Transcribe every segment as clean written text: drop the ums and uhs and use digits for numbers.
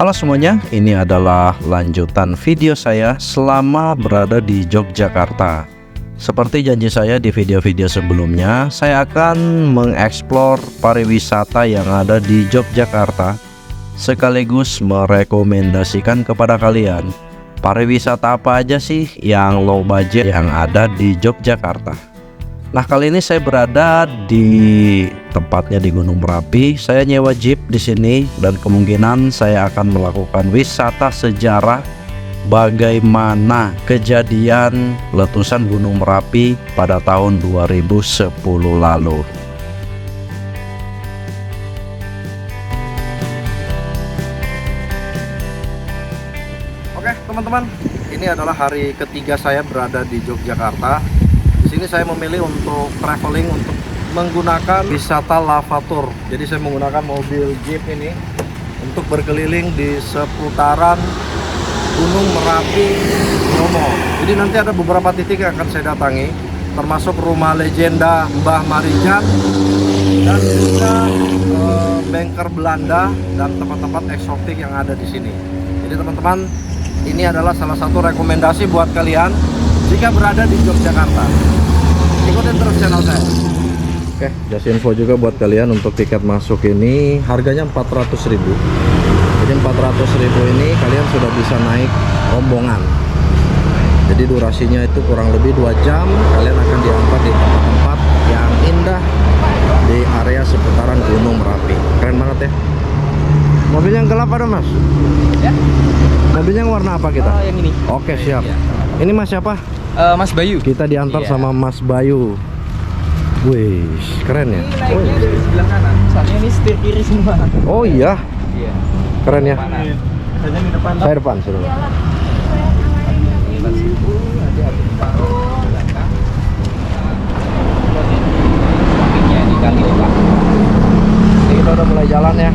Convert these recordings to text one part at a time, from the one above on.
Halo semuanya, ini adalah lanjutan video saya selama berada di Yogyakarta. Seperti janji saya di video-video sebelumnya, saya akan mengeksplor pariwisata yang ada di Yogyakarta, sekaligus merekomendasikan kepada kalian pariwisata apa aja sih yang low budget yang ada di Yogyakarta. Nah, kali ini saya berada di tempatnya di Gunung Merapi. Saya nyewa jeep di sini dan kemungkinan saya akan melakukan wisata sejarah bagaimana kejadian letusan Gunung Merapi pada tahun 2010 lalu. Oke, teman-teman, ini adalah hari ketiga saya berada di Yogyakarta. Di sini saya memilih untuk traveling untuk menggunakan wisata lava tour. Jadi saya menggunakan mobil jeep ini untuk berkeliling di seputaran Gunung Merapi Bromo. Jadi nanti ada beberapa titik yang akan saya datangi, termasuk rumah legenda Mbah Marijan dan juga bengkel Belanda dan tempat-tempat eksotik yang ada di sini. Jadi teman-teman, ini adalah salah satu rekomendasi buat kalian jika berada di Yogyakarta. Ikutin terus channel saya. Oke, just info juga buat kalian untuk tiket masuk ini harganya 400.000. Jadi 400.000 ini kalian sudah bisa naik rombongan. Jadi durasinya itu kurang lebih 2 jam. Kalian akan diantar di tempat-tempat yang indah di area seputaran Gunung Merapi. Keren banget ya. Mobil yang gelap ada, Mas? Ya. Mobilnya yang warna apa kita? Yang ini. Oke, siap. Ya. Ini Mas siapa? Mas Bayu. Kita diantar sama Mas Bayu. Wih, keren ya. Ini naiknya dari sebelah kanan. Soalnya ini setir kiri semua. Oh iya. Iya. Keren ya. Biasanya di depan. Saya depan sudah. Ini kita udah mulai jalan ya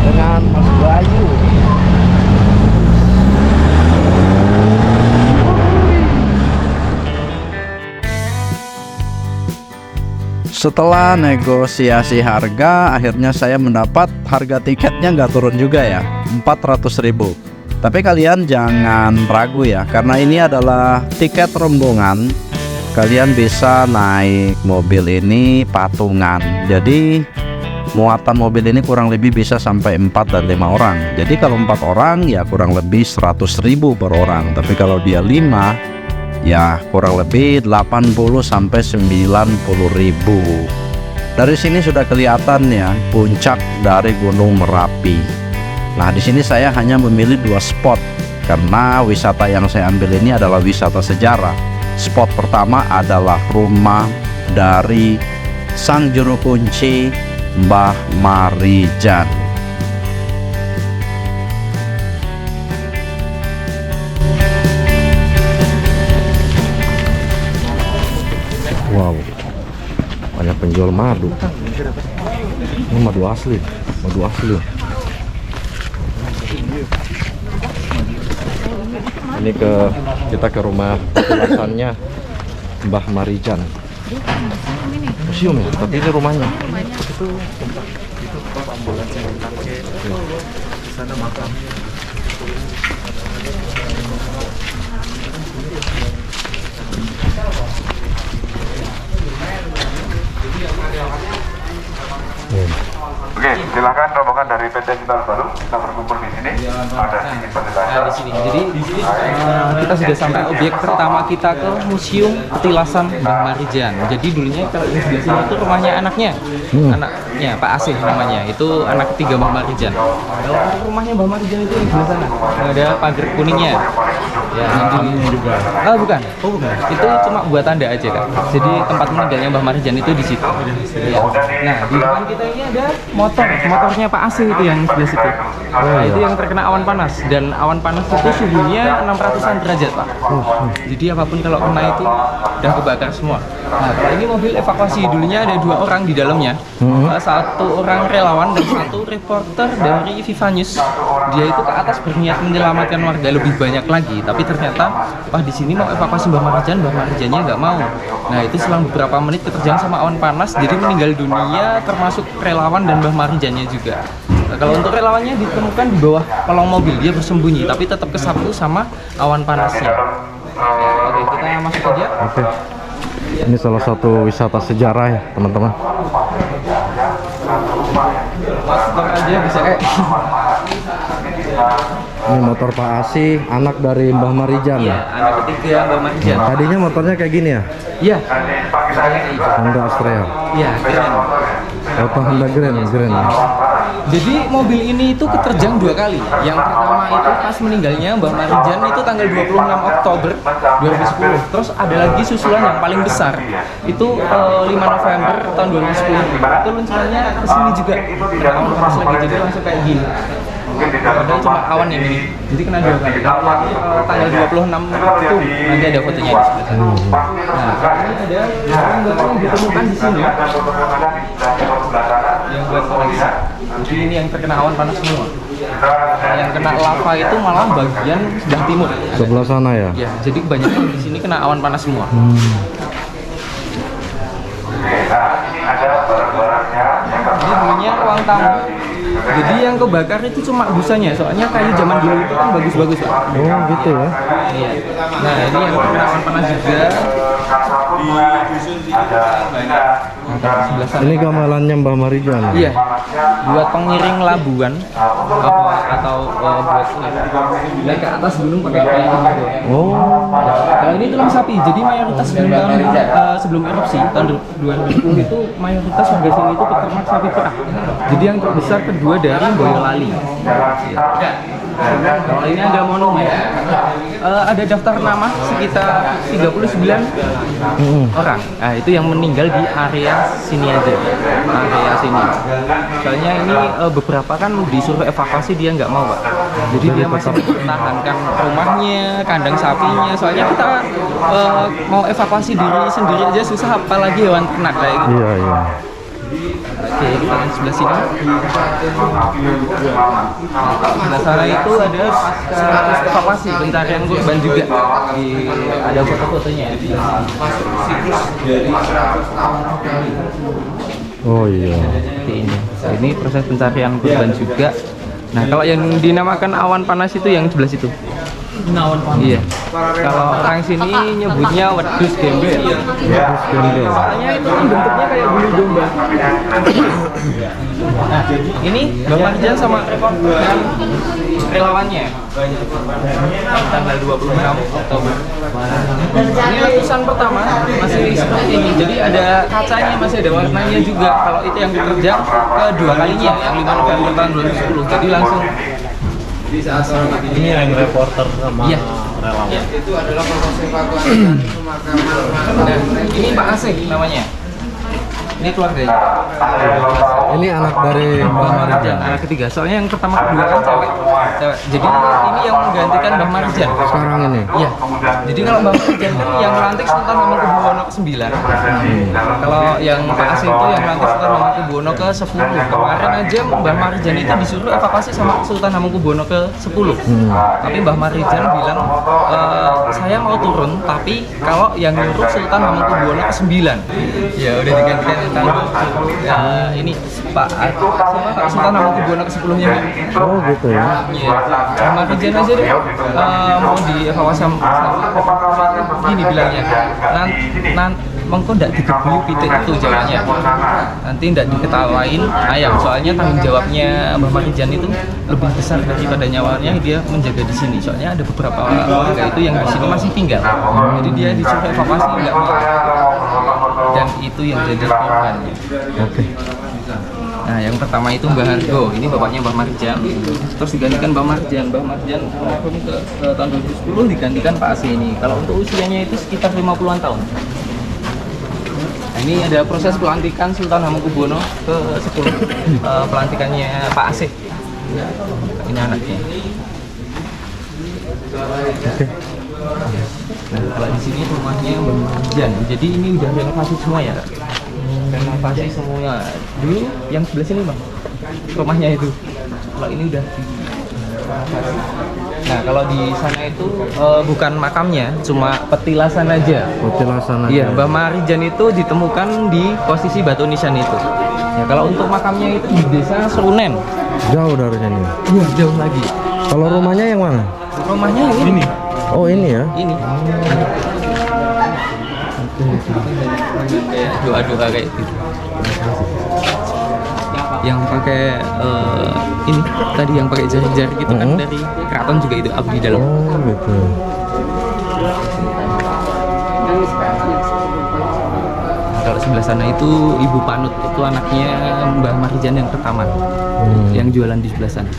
dengan Mas Bayu. Setelah negosiasi harga, akhirnya saya mendapat harga tiketnya nggak turun juga ya, 400.000. Tapi kalian jangan ragu ya, karena ini adalah tiket rombongan. Kalian bisa naik mobil ini patungan. Jadi muatan mobil ini kurang lebih bisa sampai 4 dan 5 orang. Jadi kalau 4 orang ya kurang lebih 100.000 per orang. Tapi kalau dia 5 ya kurang lebih 80 sampai 90.000. Dari sini sudah kelihatan ya puncak dari Gunung Merapi. Nah, di sini saya hanya memilih 2 spot karena wisata yang saya ambil ini adalah wisata sejarah. Spot pertama adalah rumah dari sang juru kunci Mbah Marijan. Wow, banyak penjual madu. Ini madu asli, madu asli. Ini kita ke rumah petilasannya Mbah Marijan. Museum ya, tapi ini rumahnya. Itu tempat ambulans yang dipakai. Di sana makamnya. Oke, silakan rombongan dari PT Sinar Baru kita berkumpul di sini. Ada sedikit penjelasan. Di sini. Jadi di sini kita sudah sampai objek pertama kita ke Museum Petilasan Mbah Marijan. Jadi dulunya kalau ini sebelah sini itu rumahnya anaknya, anaknya Pak Asih namanya. Itu anak ketiga Mbah Marijan. Kalau rumahnya Mbah Marijan itu di sebelah sana. Ada pagar kuningnya. Ya, ini juga. Oh, bukan. Oh, bukan. Itu cuma buat tanda aja, Kak. Jadi tempat meninggalnya Mbah Marijan itu di situ. Ya. Nah, di depan kita ini ada motornya Pak Asih itu yang sebelah situ. Nah, itu yang terkena awan panas, dan awan panas itu suhunya 600-an derajat, Pak. Jadi apapun kalau kena itu udah kebakar semua. Nah, kalau ini mobil evakuasi, dulunya ada 2 orang di dalamnya. Satu orang relawan dan satu reporter dari Viva News. Dia itu ke atas berniat menyelamatkan warga lebih banyak lagi, tapi ternyata di sini mau evakuasi Mbah Marijan, Mbah Marijannya nggak mau. Nah, itu selang beberapa menit keterjang sama awan panas, jadi meninggal dunia termasuk relawan dan Mbah Marijannya juga. Nah, kalau untuk relawannya ditemukan di bawah kolong mobil, dia bersembunyi tapi tetap kesapu sama awan panasnya. Oke, kita masuk aja. Oke. Ini salah satu wisata sejarah ya, teman-teman. Masuk aja bisa. Ini motor Pak Asi, anak dari Mbah Marijan. Iya, anak ketiga Mbah Marijan. Tadinya motornya kayak gini ya? Iya. Honda Astrea. Iya, keren. Auto Honda Grand. Jadi mobil ini itu keterjang 2 kali. Yang pertama itu pas meninggalnya Mbah Marijan itu tanggal 26 Oktober 2010. Terus ada lagi susulan yang paling besar. Itu 5 November tahun 2010. Itu luncurannya ke sini juga. Awan panas lagi, jadi langsung kayak gini. Padahal cuma awan yang ini. Jadi kena 2 kali. Tanggal 26 itu nanti ada fotonya di sebelah sana. Nah, ini ada yang ditemukan di sini. Yang buat koleksi. Jadi ini yang terkena awan panas semua. Yang kena lava itu malah bagian sebelah timur. Sebelah sana ya? Ya, jadi kebanyakan di sini kena awan panas semua. Ini dulunya ruang tamu. Jadi yang kebakar itu cuma busanya, soalnya kayu zaman dulu itu kan bagus-bagus, Pak. Oh gitu ya? Iya. Nah, ini yang terkena awan panas juga. Sebelah sana. Ini gamelannya Mbah Marijan. Iya, buat pengiring labuan atau buat naik ke atas gunung pakai kayu gitu. Oh, Kalau ini tulang sapi, jadi mayoritas sebelum erupsi tahun 2010 itu mayoritas warga sini itu peternak sapi perah. Jadi yang terbesar kedua dari Boyolali. Kalau ini ada monumen, ada daftar nama sekitar 39 orang. Nah, itu yang meninggal di area sini aja, area sini. Soalnya ini beberapa kan disuruh evakuasi, dia nggak mau, Pak. Jadi dia masih mempertahankan rumahnya, kandang sapinya. Soalnya kita mau evakuasi diri sendiri aja susah, apalagi hewan ternak kayak gitu. iya. Oke, kita lihat sebelah sini. Sebelah sana itu ada pasca evakuasi pencarian korban juga. Ada foto-fotonya. Oh iya. Seperti ini. Ini proses pencarian korban juga. Nah, kalau yang dinamakan awan panas itu yang sebelah situ. Awan panas. Iya. Kalau orang sini nyebutnya wedus gembel. Wedus gembel. Soalnya itu kan bentuknya kayak bulu domba. Nah, ini Mbah Marijan sama relawannya. Tanggal 26 Oktober. Ini letusan pertama masih seperti ini. Jadi ada kacanya, masih ada warnanya juga. Kalau itu yang diterjang kedua kalinya, yang 5 November tahun 2010. Jadi langsung Ini yang reporter sama iya. relawan. Ya, itu adalah proses evakuasi Nah, ini Pak Asih namanya. Ini keluarganya. Ini anak dari Mbah Marijan. Anak ketiga. Soalnya yang pertama kedua kan cewek. Jadi ini yang menggantikan Mbah Marijan. Sekarang ini. Iya. Jadi kalau Mbah Marijan itu yang melantik Sultan Hamengkubuwono ke-9. Kalau yang Pak Asih itu yang melantik Sultan Hamengkubuwono ke-10. Kemarin aja Mbah Marijan itu disuruh evakuasi sama Sultan Hamengkubuwono ke-10. Tapi Mbah Marijan bilang saya mau turun, tapi kalau yang nyuruh Sultan Hamengkubuwono ke-9. Ya udah digantikan ini Pak Sultan Hamengkubuwono ke-10-nya. Oh gitu ya. Iya. Mbah Marijan aja deh mau dievakuasi gini bilangnya. Mengko ndak digebui pitik itu jawabannya. Nanti ndak diketawain ayam. Soalnya tanggung jawabnya Mbah Marijan itu lebih besar daripada nyawanya, dia menjaga di sini. Soalnya ada beberapa warga itu yang di sini masih tinggal. Jadi dia disuruh evakuasi nggak mau. Dan itu yang jadi korbannya. Oke. Nah, yang pertama itu Mbah Hargo, ini bapaknya Mbah Marijan. Terus digantikan Mbah Marijan almarhum ke tahun 2010 digantikan Pak Asih ini. Kalau untuk usianya itu sekitar 50-an tahun. Nah, ini ada proses pelantikan Sultan Hamengkubuwono ke-10. Pelantikannya Pak Asih. Ini anaknya. Oke. Nah, kalau di sini rumahnya Mbah Marijan. Jadi ini udah renovasi semua ya, Kak? Renovasi semua. Dulu yang sebelah sini, Bang, rumahnya itu. Kalau ini udah Nah, kalau di sana itu bukan makamnya, cuma petilasan aja. Petilasan aja. Iya, Mbah Marijan itu ditemukan di posisi batu nisan itu. Ya, kalau untuk makamnya itu di desa Serunen. Jauh dari sini. Iya, jauh lagi. Kalau rumahnya yang mana? Rumahnya yang ini. Oh, ini ya. Ini. Kayak doa-doa kayak gitu. Yang pakai ini tadi yang pakai jari-jari gitu kan dari keraton juga itu abdi dalam. Oh, gitu. Nah, kalau sebelah sana itu Ibu Panut, itu anaknya Mbah Marijan yang pertama, yang jualan di sebelah sana.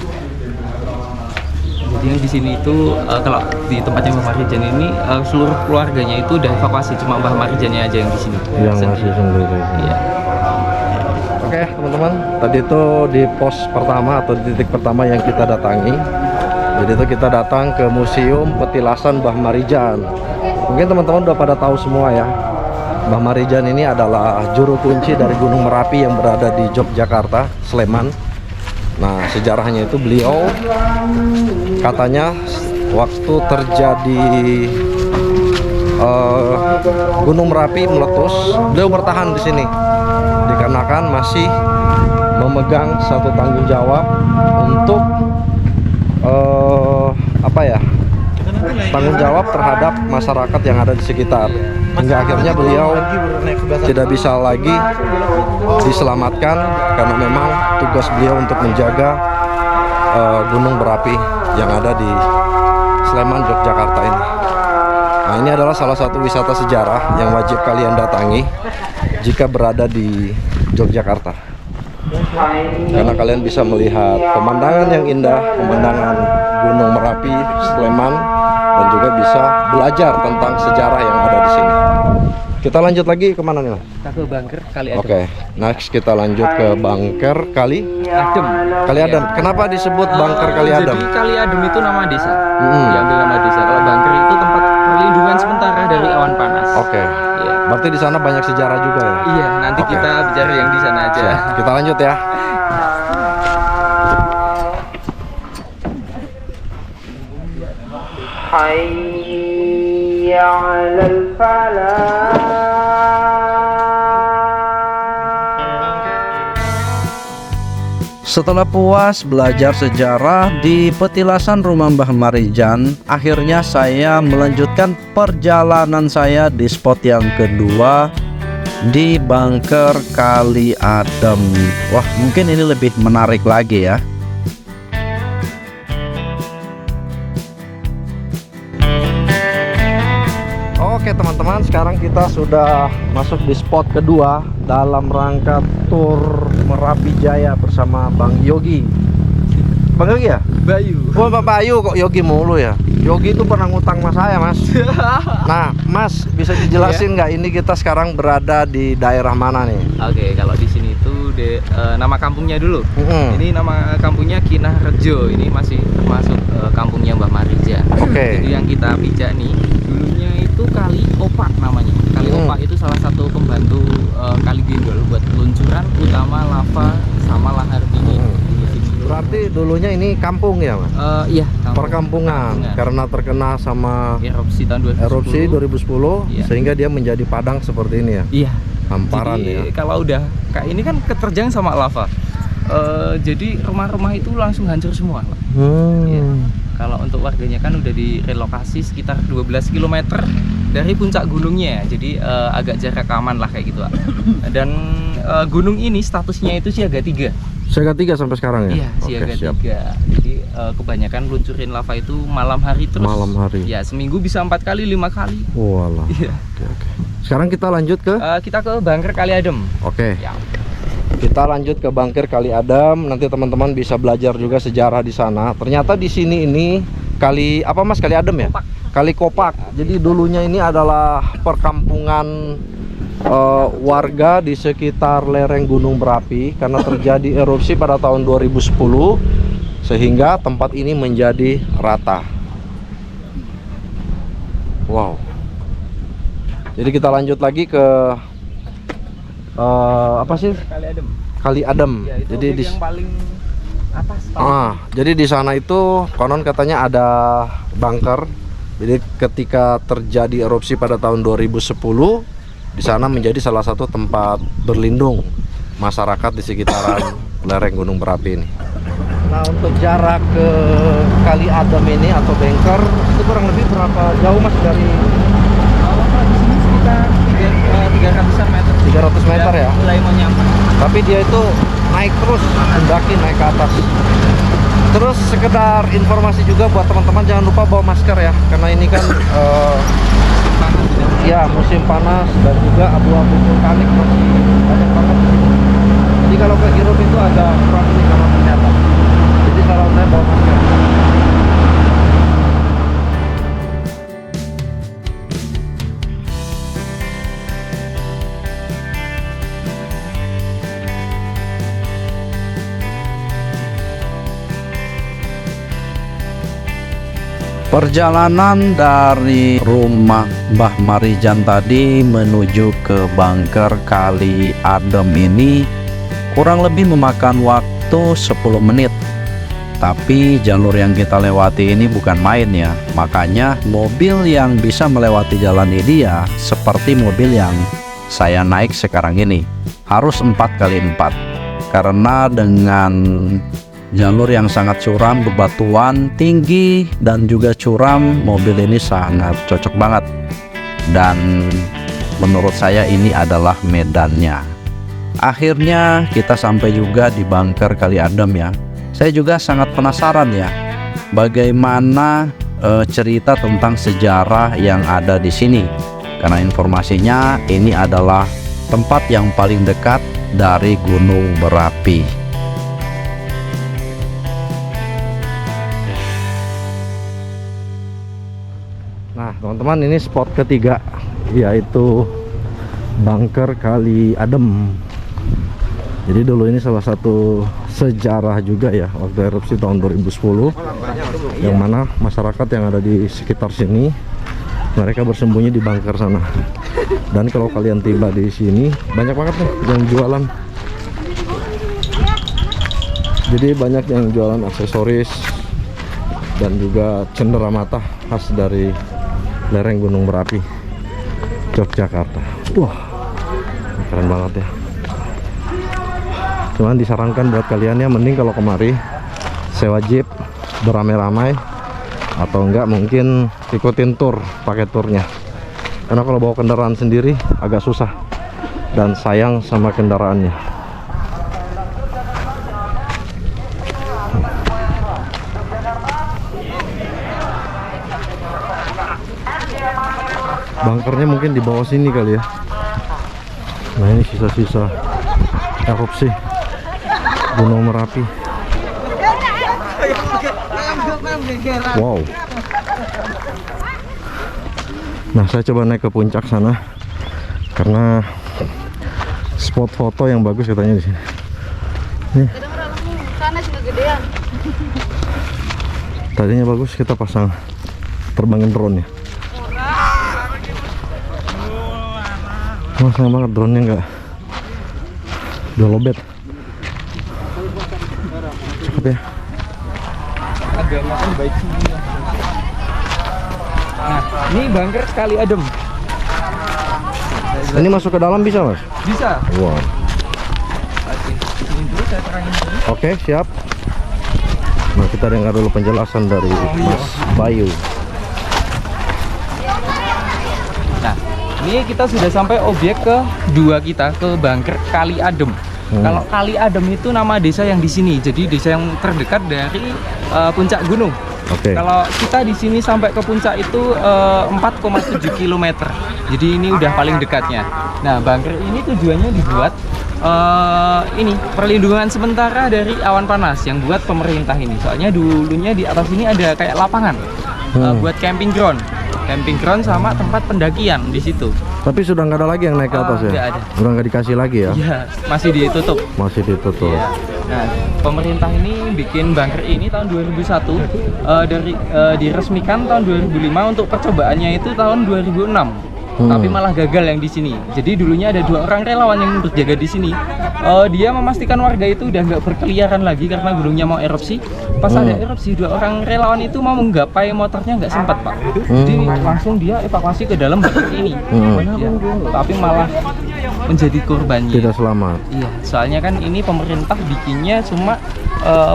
Jadi yang di sini itu kalau di tempatnya Mbah Marijan ini seluruh keluarganya itu udah evakuasi, cuma Mbah Marijannya aja yang di sini. Yang masih sendiri. Iya. Oke, teman-teman, tadi itu di pos pertama atau di titik pertama yang kita datangi. Jadi itu kita datang ke Museum Petilasan Mbah Marijan. Mungkin teman-teman udah pada tahu semua ya. Mbah Marijan ini adalah juru kunci dari Gunung Merapi yang berada di Yogyakarta, Sleman. Nah, sejarahnya itu beliau katanya waktu terjadi Gunung Merapi meletus, beliau bertahan di sini dikarenakan masih memegang satu tanggung jawab untuk tanggung jawab terhadap masyarakat yang ada di sekitar, hingga akhirnya beliau tidak bisa lagi diselamatkan karena memang tugas beliau untuk menjaga gunung berapi yang ada di Sleman, Yogyakarta ini. Nah, ini adalah salah satu wisata sejarah yang wajib kalian datangi jika berada di Yogyakarta, karena kalian bisa melihat pemandangan yang indah, pemandangan Gunung Merapi, Sleman, dan juga bisa belajar tentang sejarah yang ada di sini. Kita lanjut lagi kemana nih? Kita ke Bangker Kali Adem. Oke, next kita lanjut ke Bangker Kali Adem. Kali Adem. Kenapa disebut Bangker Kali Adem? Jadi Kali Adem itu nama desa. Diambil nama desa. Kalau Bangker itu tempat perlindungan sementara dari awan panas. Oke. Iya. Berarti di sana banyak sejarah juga ya? Iya, nanti Oke. kita bicara yang di sana aja. Siap. Kita lanjut ya. Hayya 'alal falah. Setelah puas belajar sejarah di petilasan rumah Mbah Marijan, akhirnya saya melanjutkan perjalanan saya di spot yang kedua di Bangker Kali Adem. Wah, mungkin ini lebih menarik lagi ya. Oke teman-teman, sekarang kita sudah masuk di spot kedua dalam rangka tur Merapi Jaya bersama Bang Yogi. Bang Yogi ya? Bayu. Oh, Bapak Bayu, kok Yogi mulu ya? Yogi itu pernah ngutang sama saya, Mas. Nah, Mas, bisa dijelasin nggak ini kita sekarang berada di daerah mana nih? Oke, kalau di sini itu nama kampungnya dulu. Ini nama kampungnya Kinah Rejo. Ini masih termasuk kampungnya Mbah Marijan. Oke. Jadi yang kita pijak nih, dulunya itu Kali Opak namanya. Kali Opak itu salah satu pembantu Kali Gendol buat peluncuran utama lava sama lahar dingin. Berarti dulunya ini kampung ya, Mas? Iya, Perkampungan, karena terkena sama erupsi tahun 2010. erupsi 2010, Iya. sehingga dia menjadi padang seperti ini ya. Iya. Hamparan Jadi ya. kalau udah kayak ini kan keterjang sama lava. Jadi rumah-rumah itu langsung hancur semua. Iya. Kalau untuk warganya kan udah direlokasi sekitar 12 km dari puncak gunungnya. Jadi agak jarak aman lah kayak gitu, Pak. Dan gunung ini statusnya itu siaga 3. Siaga 3 sampai sekarang ya? Iya, siaga siap. 3. Jadi kebanyakan luncurin lava itu malam hari terus. Malam hari. Ya, seminggu bisa 4 kali, 5 kali. Walah. Iya. Oke. Sekarang kita lanjut ke Kita ke Bangker Kali Adem. Oke. Ya. Kita lanjut ke Bangker Kali Adem. Nanti teman-teman bisa belajar juga sejarah di sana. Ternyata di sini ini kali apa, Mas? Kali Adem ya? Kopak. Kali Kopak. Jadi dulunya ini adalah perkampungan warga di sekitar lereng Gunung Merapi karena terjadi erupsi pada tahun 2010 sehingga tempat ini menjadi rata. Wow. Jadi kita lanjut lagi ke apa sih? Kali Adem. Kali Adem. Ya, itu Jadi objek yang paling atas. Jadi di sana itu konon katanya ada bunker. Jadi ketika terjadi erupsi pada tahun 2010, di sana menjadi salah satu tempat berlindung masyarakat di sekitaran lereng Gunung Berapi ini. Nah, untuk jarak ke Kali Adem ini atau bunker itu kurang lebih berapa jauh Mas dari Di sini sekitar 300 meter. 300 meter ya? Mulai mau nyampe. Tapi dia itu naik terus, mendaki naik ke atas. Terus sekedar informasi juga buat teman-teman, jangan lupa bawa masker ya, karena ini kan Panas ya musim panas dan juga abu-abu vulkanik masih banyak banget di sini. Jadi kalau kehirup itu agak kurang ini sama kesehatan. Jadi saran saya bawa masker. Perjalanan dari rumah Mbah Marijan tadi menuju ke bunker Kali Adem ini kurang lebih memakan waktu 10 menit. Tapi jalur yang kita lewati ini bukan main ya. Makanya mobil yang bisa melewati jalan ini ya seperti mobil yang saya naik sekarang ini, harus 4x4. Karena dengan jalur yang sangat curam, bebatuan tinggi dan juga curam, mobil ini sangat cocok banget. Dan menurut saya ini adalah medannya. Akhirnya kita sampai juga di bunker Kali Adem ya. Saya juga sangat penasaran ya, bagaimana cerita tentang sejarah yang ada di sini. Karena informasinya ini adalah tempat yang paling dekat dari Gunung Berapi. Nah teman-teman, ini spot ketiga, yaitu bunker Kali Adem. Jadi dulu ini salah satu sejarah juga ya, waktu erupsi tahun 2010, yang mana masyarakat yang ada di sekitar sini mereka bersembunyi di bunker sana. Dan kalau kalian tiba di sini, banyak banget nih yang jualan. Jadi banyak yang jualan aksesoris dan juga cenderamata khas dari lereng Gunung Berapi Yogyakarta. Wah, keren banget ya. Cuman disarankan buat kalian ya, mending kalau kemari sewa jeep beramai-ramai, atau enggak mungkin ikutin tur, pakai turnya. Karena kalau bawa kendaraan sendiri agak susah dan sayang sama kendaraannya. Bunkernya mungkin di bawah sini kali ya. Nah ini sisa-sisa erupsi Gunung Merapi. Wow. Nah saya coba naik ke puncak sana karena spot foto yang bagus katanya di sini. Nih. Tadinya bagus, kita pasang terbangin drone ya. Wah, sayang banget drone-nya udah lobet. Cakep ya. Agak makan baik sini. Nah, ini bunker Kali Adem. Ini masuk ke dalam bisa, Mas? Bisa. Wow. Ini dulu saya terangin dulu. Oke, siap. Nah, kita dengar dulu penjelasan dari Mas Bayu. Nah, ini kita sudah sampai objek kedua kita, ke bunker Kali Adem. Kalau Kali Adem itu nama desa yang di sini, jadi desa yang terdekat dari puncak gunung. Oke. Kalau kita di sini sampai ke puncak itu 4,7 km. Jadi ini udah paling dekatnya. Nah, bunker ini tujuannya dibuat ini perlindungan sementara dari awan panas yang buat pemerintah ini. Soalnya dulunya di atas ini ada kayak lapangan buat camping ground sama tempat pendakian di situ. Tapi sudah nggak ada lagi yang naik ke atas ya? Nggak ada. Udah nggak dikasih lagi ya? Iya, masih ditutup. Masih ditutup. Iya. Nah, pemerintah ini bikin bunker ini tahun 2001, diresmikan tahun 2005, untuk percobaannya itu tahun 2006. tapi malah gagal yang di sini. Jadi dulunya ada 2 orang relawan yang berjaga di sini. Dia memastikan warga itu udah nggak berkeliaran lagi karena gunungnya mau erupsi. Pas ada erupsi, 2 orang relawan itu mau menggapai motornya nggak sempat, Pak. Jadi langsung dia evakuasi ke dalam bangker ini. Ya, tapi malah menjadi korbannya. Tidak selamat. Iya, soalnya kan ini pemerintah bikinnya cuma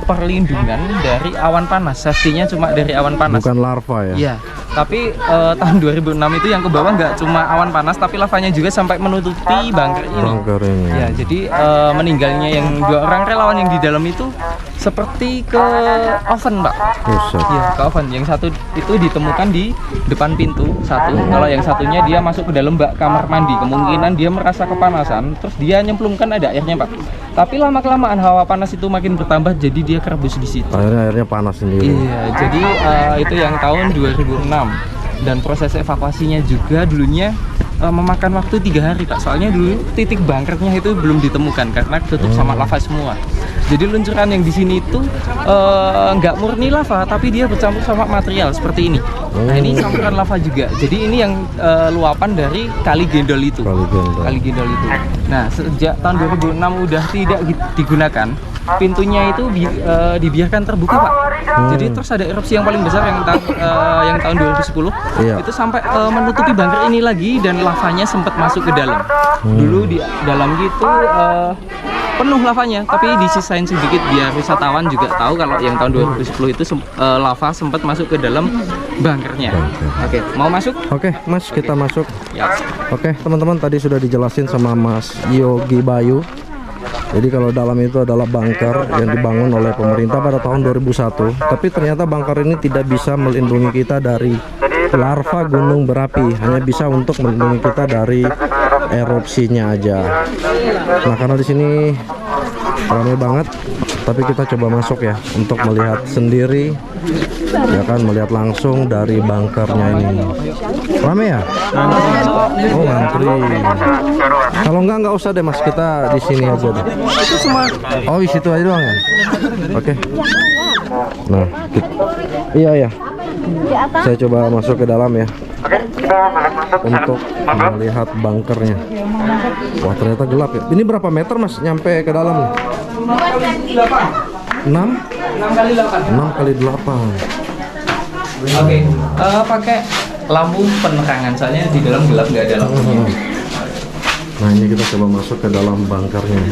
perlindungan dari awan panas, safety-nya cuma dari awan panas. Bukan larva ya? Iya, tapi tahun 2006 itu yang ke bawah nggak cuma awan panas, tapi lavanya juga sampai menutupi bangker ini. Bangker ini. Ya, jadi meninggalnya yang 2 orang relawan yang di dalam itu seperti ke oven, Pak. Buset. Iya, ke oven. Yang satu itu ditemukan di depan pintu satu. Kalau yang satunya dia masuk ke dalam kamar mandi. Kemungkinan dia merasa kepanasan, terus dia nyemplungkan ada airnya, Pak. Tapi lama-kelamaan hawa panas itu makin bertambah, jadi dia kerebus di situ. Airnya panas sendiri. Iya, jadi itu yang tahun 2006. Dan proses evakuasinya juga dulunya memakan waktu 3 hari, Pak. Soalnya dulu titik bangkernya itu belum ditemukan karena tutup sama lava semua. Jadi luncuran yang di sini itu nggak murni lava, tapi dia bercampur sama material seperti ini. Nah, ini campuran lava juga. Jadi ini yang luapan dari Kali Gendol itu. Kali Gendol itu. Nah, sejak tahun 2006 udah tidak digunakan. Pintunya itu dibiarkan terbuka, Pak. Jadi terus ada erupsi yang paling besar yang tahun 2010. Iya. Itu sampai menutupi bangker ini lagi dan lavanya sempat masuk ke dalam. Dulu di dalam gitu penuh lavanya, tapi disisain sedikit biar wisatawan juga tahu kalau yang tahun 2010 itu lava sempat masuk ke dalam bangkernya. Oke, mau masuk? Oke, Mas, kita masuk. Ya. Oke, teman-teman, tadi sudah dijelasin sama Mas Yogi Bayu. Jadi kalau dalam itu adalah bangker yang dibangun oleh pemerintah pada tahun 2001. Tapi ternyata bangker ini tidak bisa melindungi kita dari larva gunung berapi, hanya bisa untuk melindungi kita dari erupsinya aja. Nah, karena di sini ramai banget, tapi kita coba masuk ya untuk melihat sendiri, ya kan, melihat langsung dari bangkernya ini. Ramai ya? Oh, ngantri. Kalau nggak usah deh, Mas, kita di sini aja deh. Oh, di situ aja doang ya? Oke. Nah, iya. Saya coba masuk ke dalam ya, untuk melihat bangkernya. Wah, ternyata gelap ya. Ini berapa meter, Mas, nyampe ke dalam nih? 6 kali 8. Oke, pakai lampu penerangan, soalnya di dalam gelap, nggak ada lampunya. Nah, ini kita coba masuk ke dalam bangkernya.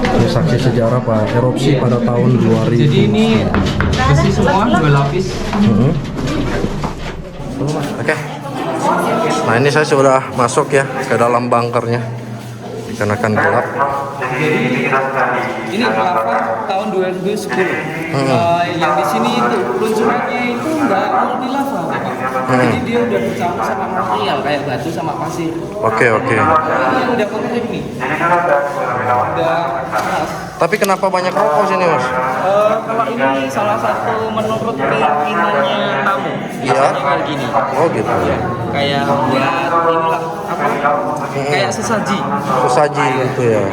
Ini saksi sejarah Pak, erupsi pada tahun 2000. Jadi ini besi semua 2 lapis. Oke. Nah, ini saya sudah masuk ya ke dalam bangkernya. Dikarenakan gelap. Ini lava tahun 2010. Yang di sini itu luncurannya itu nggak murni lava, Pak. Jadi dia udah bercampur sama material kayak batu sama pasir. Oke. Ini udah konkret nih. Udah keras. Tapi kenapa banyak rokok sini, Mas? Kalau ini salah satu menurut keyakinannya tamu. Biasanya kayak gini. Oh, gitu. Kayak buat inilah apa? Kayak sesaji. Sesaji gitu ya.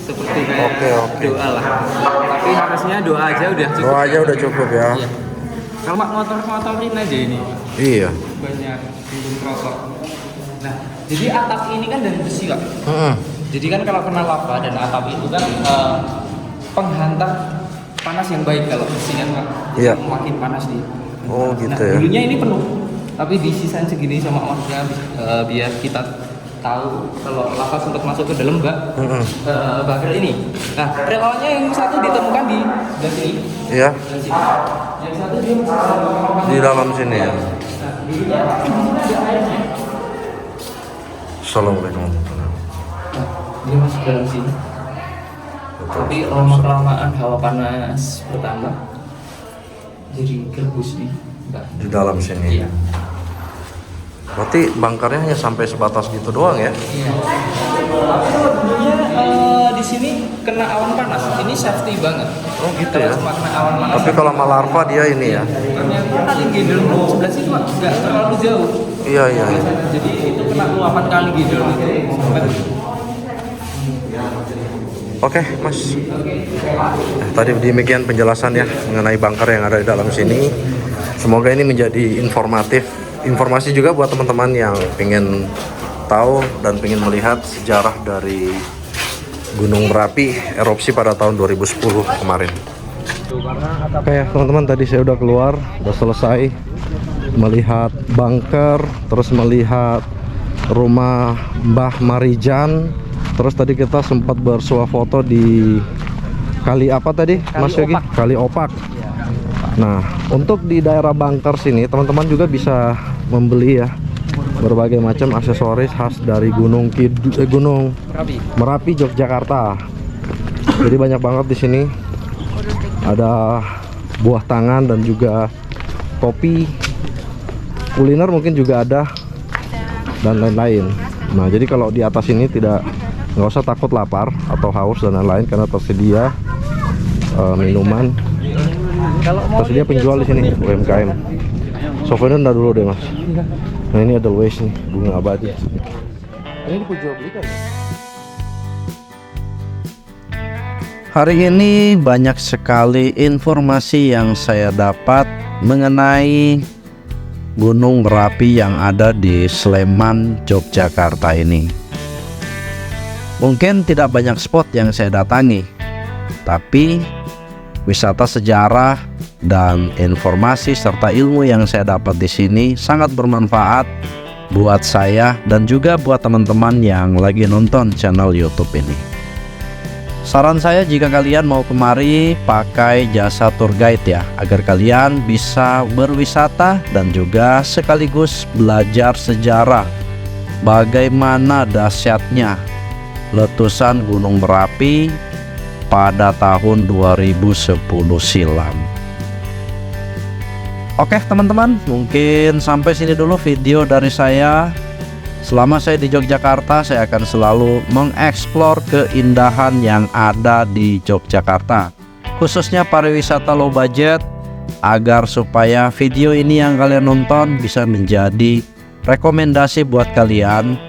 Seperti kayak Oke. doa lah. Tapi harusnya doa aja udah cukup. Doa aja udah cukup ya. Iya. Kalau motor-motorin aja ini. Iya. Banyak belum rokok. Nah, jadi atap ini kan dari besi, Kak. Jadi kan kalau kena lava dan atap itu kan penghantar panas yang baik kalau besi kan, Kak. Iya. Makin panas dia. Oh, gitu Nah, ya. dulunya ini penuh, tapi disisain segini sama warga biar kita tahu kalau lava sempat masuk ke dalam bangker ini. Nah, relawannya yang satu ditemukan di sini. Iya. Dan sini. Yang satu dia Di dalam sini ya. Nah, dulunya ada airnya. Assalamualaikum. Nah, dia masuk dalam sini. Tapi lama-kelamaan hawa panas bertambah, jadi kerebus Di dalam sini. Iya. Berarti bangkernya hanya sampai sebatas gitu doang ya? Iya. Dulunya di sini kena awan panas. Ini safety banget. Oh, gitu Kalau ya. cuma kena awan panas. Tapi kalau sama larva dia ini ya? Ternyata Kali Gendol sebelah situ nggak terlalu jauh. Iya. Jadi itu kena luapan Kali Gendol itu. Oke, Mas. Tadi demikian penjelasan ya mengenai bangker yang ada di dalam sini. Semoga ini menjadi informatif informasi juga buat teman-teman yang pengen tahu dan pengen melihat sejarah dari Gunung Merapi erupsi pada tahun 2010 kemarin. Oke teman-teman, tadi saya udah keluar, udah selesai melihat bunker, terus melihat rumah Mbah Marijan, terus tadi kita sempat bersuah foto di kali apa tadi Mas Yogi? Kali Opak. Nah, untuk di daerah bunker sini teman-teman juga bisa membeli ya berbagai macam aksesoris khas dari Gunung Merapi Yogyakarta. Jadi banyak banget di sini. Ada buah tangan dan juga topi. Kuliner mungkin juga ada dan lain-lain. Nah, jadi kalau di atas ini nggak usah takut lapar atau haus dan lain-lain karena tersedia minuman. Tersedia penjual di sini UMKM. Souvenir ntar dulu deh Mas. Nah ini ada Waze nih, bunga abadi. Ini dijual belikan. Hari ini banyak sekali informasi yang saya dapat mengenai Gunung Merapi yang ada di Sleman, Yogyakarta ini. Mungkin tidak banyak spot yang saya datangi, tapi wisata sejarah dan informasi serta ilmu yang saya dapat di sini sangat bermanfaat buat saya dan juga buat teman-teman yang lagi nonton channel YouTube ini. Saran saya jika kalian mau kemari pakai jasa tour guide ya, agar kalian bisa berwisata dan juga sekaligus belajar sejarah bagaimana dahsyatnya letusan Gunung Merapi pada tahun 2010 silam. Oke teman-teman, mungkin sampai sini dulu video dari saya. Selama saya di Yogyakarta, saya akan selalu mengeksplor keindahan yang ada di Yogyakarta, khususnya pariwisata low budget, agar supaya video ini yang kalian nonton bisa menjadi rekomendasi buat kalian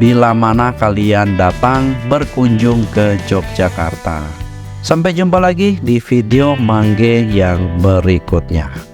bila mana kalian datang berkunjung ke Yogyakarta. Sampai jumpa lagi di video Mangge yang berikutnya.